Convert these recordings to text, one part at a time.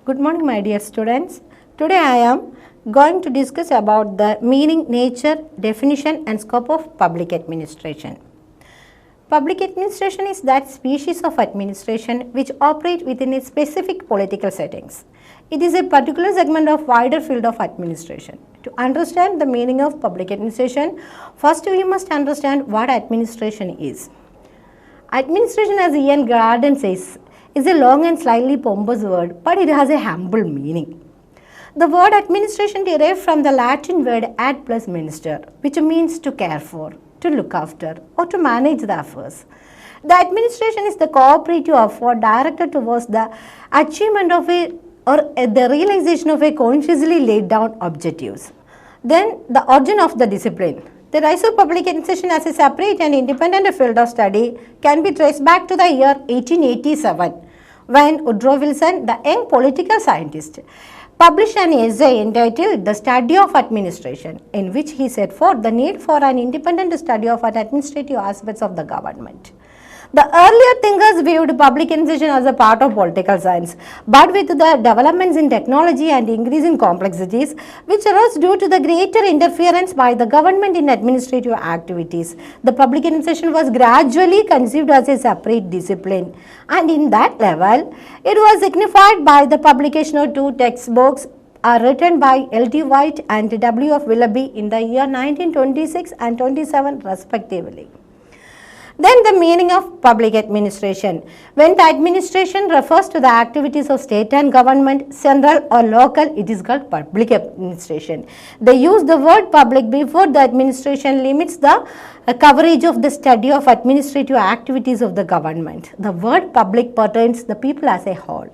Good morning, my dear students. Today I am going to discuss about the meaning, nature, definition and scope of public administration. Public administration is that species of administration which operate within a specific political settings. It is a particular segment of wider field of administration. To understand the meaning of public administration, first we must understand what administration is. Administration, as Ian Garden says, is a long and slightly pompous word, but it has a humble meaning. The word administration derived from the Latin word ad plus minister, which means to care for, to look after, or to manage the affairs. The administration is the cooperative effort directed towards the achievement of the realization of a consciously laid down objectives. Then the origin of the discipline. The rise of public administration as a separate and independent field of study can be traced back to the year 1887, when Woodrow Wilson, the young political scientist, published an essay entitled The Study of Administration, in which he set forth the need for an independent study of administrative aspects of the government. The earlier thinkers viewed public administration as a part of political science, but with the developments in technology and increase in complexities, which arose due to the greater interference by the government in administrative activities, the public administration was gradually conceived as a separate discipline, and in that level, it was signified by the publication of two textbooks written by L.T. White and W. F. Willoughby in the year 1926 and 27 respectively. Then the meaning of public administration. When the administration refers to the activities of state and government, central or local, it is called public administration. They use the word public before the administration limits the coverage of the study of administrative activities of the government. The word public pertains to the people as a whole,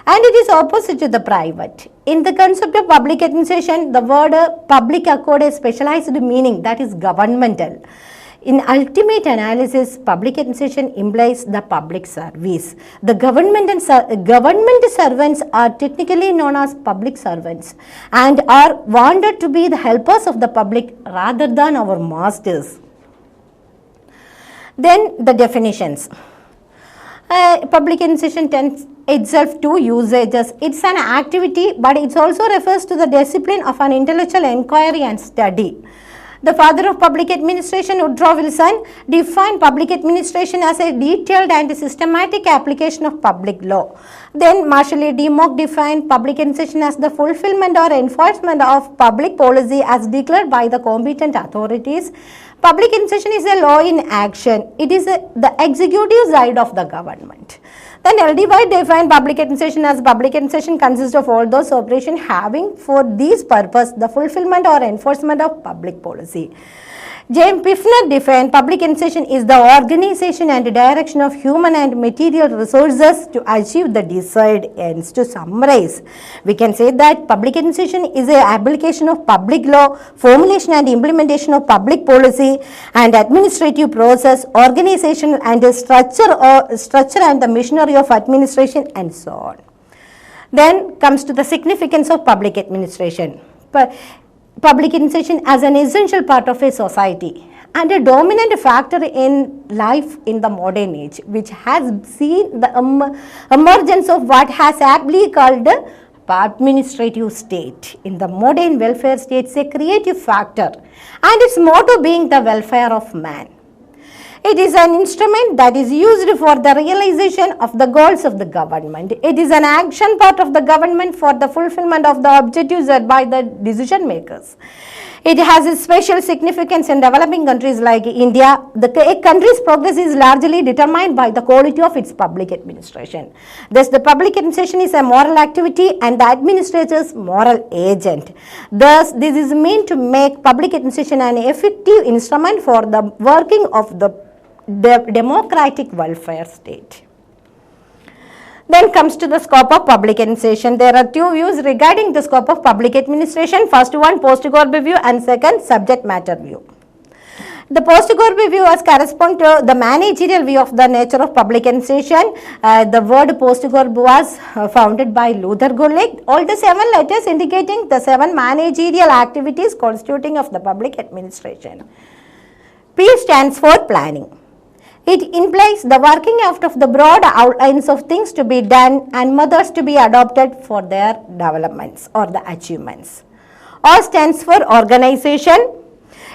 and it is opposite to the private. In the concept of public administration, the word public accord a specialized meaning, that is governmental. In ultimate analysis, public administration implies the public service. The government servants are technically known as public servants and are wanted to be the helpers of the public rather than our masters. Then the definitions. Public administration tends itself to usages. It's an activity, but it also refers to the discipline of an intellectual inquiry and study. The father of public administration, Woodrow Wilson, defined public administration as a detailed and systematic application of public law. Then Marshall A. D. Mock defined public administration as the fulfillment or enforcement of public policy as declared by the competent authorities. Public administration is a law in action. It is the executive side of the government. Then L.D. White defined public administration as public administration consists of all those operations having for this purpose the fulfillment or enforcement of public policy. James Pfiffner defined public administration is the organization and direction of human and material resources to achieve the desired ends. To summarize, we can say that public administration is an application of public law, formulation and implementation of public policy, and administrative process, organization and structure and the machinery of administration, and so on. Then comes to the significance of public administration. Public administration as an essential part of a society and a dominant factor in life in the modern age, which has seen the emergence of what has aptly called the administrative state. In the modern welfare state, it's a creative factor, and its motto being the welfare of man. It is an instrument that is used for the realization of the goals of the government. It is an action part of the government for the fulfillment of the objectives set by the decision makers. It has a special significance in developing countries like India. The country's progress is largely determined by the quality of its public administration. Thus, the public administration is a moral activity and the administrator's moral agent. Thus, this is meant to make public administration an effective instrument for the working of the democratic welfare state. Then comes to the scope of public administration. There are two views regarding the scope of public administration. First one, post-Gorby view, and second, subject matter view. The post-Gorby view corresponds to the managerial view of the nature of public administration. The word post-Gorby was founded by Luther Gulick. All the 7 letters indicating the 7 managerial activities constituting of the public administration. P stands for planning. It implies the working out of the broad outlines of things to be done and methods to be adopted for their developments or the achievements. O stands for organization.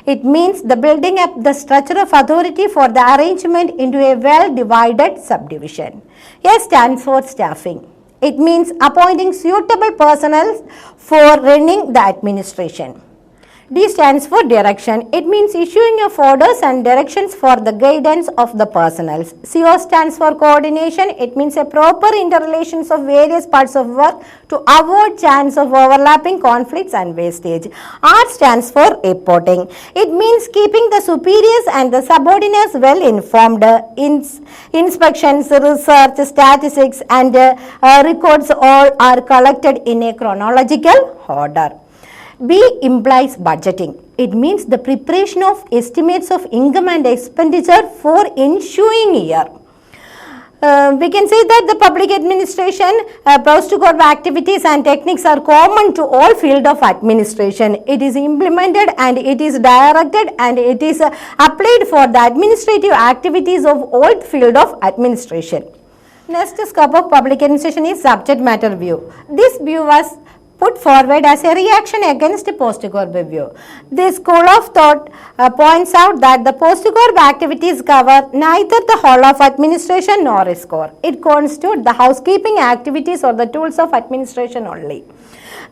It means the building up the structure of authority for the arrangement into a well-divided subdivision. S stands for staffing. It means appointing suitable personnel for running the administration. D stands for direction. It means issuing of orders and directions for the guidance of the personnel. CO stands for coordination. It means a proper interrelations of various parts of work to avoid chance of overlapping conflicts and wastage. R stands for reporting. It means keeping the superiors and the subordinates well informed. Inspections, research, statistics and records all are collected in a chronological order. B implies budgeting. It means the preparation of estimates of income and expenditure for ensuing year. We can say that the public administration post-corp activities and techniques are common to all field of administration. It is implemented and it is directed and it is applied for the administrative activities of all field of administration. Next scope of public administration is subject matter view. This view was put forward as a reaction against post-corp view. This school of thought points out that the post-corp activities cover neither the whole of administration nor its core. It constitutes the housekeeping activities or the tools of administration only.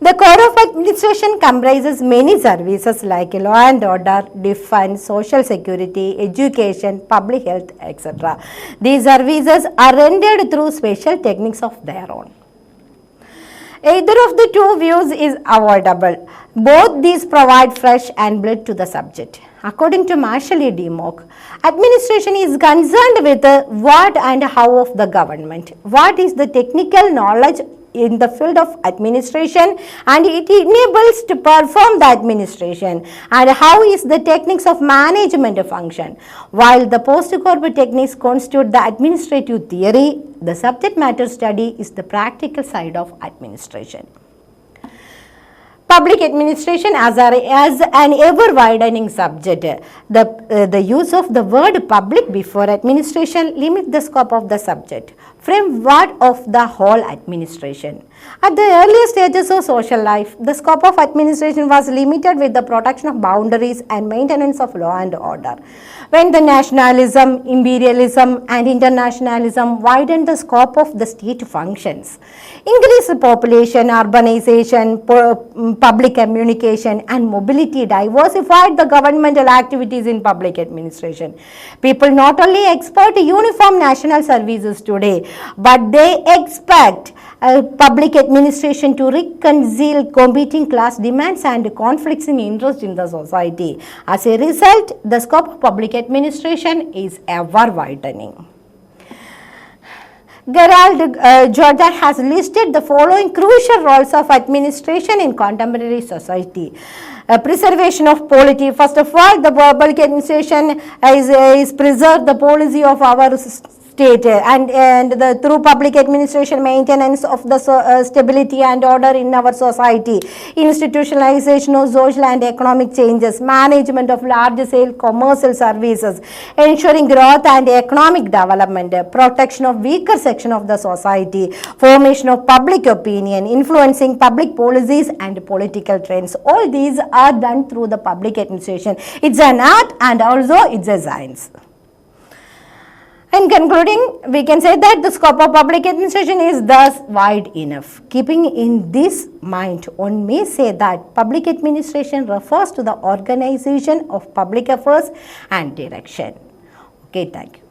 The core of administration comprises many services like law and order, defense, social security, education, public health, etc. These services are rendered through special techniques of their own. Either of the two views is avoidable. Both these provide fresh and blood to the subject. According to Marshall E. D. Mock, administration is concerned with the what and how of the government. What is the technical knowledge in the field of administration and it enables to perform the administration, and how is the techniques of management function. While the post-corp techniques constitute the administrative theory, the subject matter study is the practical side of administration. Public administration as an ever-widening subject. The use of the word public before administration limits the scope of the subject. Framework of the whole administration. At the earlier stages of social life, the scope of administration was limited with the protection of boundaries and maintenance of law and order. When the nationalism, imperialism and internationalism widened the scope of the state functions, increased population, urbanization, public communication and mobility diversified the governmental activities in public administration. People not only expect uniform national services today, but they expect public administration to reconcile competing class demands and conflicts in interest in the society. As a result, the scope of public administration is ever widening. Gerald Jordan has listed the following crucial roles of administration in contemporary society. Preservation of polity. First of all, the public administration is preserve the policy of our state and through public administration maintenance of the stability and order in our society, institutionalization of social and economic changes, management of large scale commercial services, ensuring growth and economic development, protection of weaker section of the society, formation of public opinion, influencing public policies and political trends. All these are done through the public administration. It's an art and also it's a science. In concluding, we can say that the scope of public administration is thus wide enough. Keeping in this mind, one may say that public administration refers to the organization of public affairs and direction. Okay, thank you.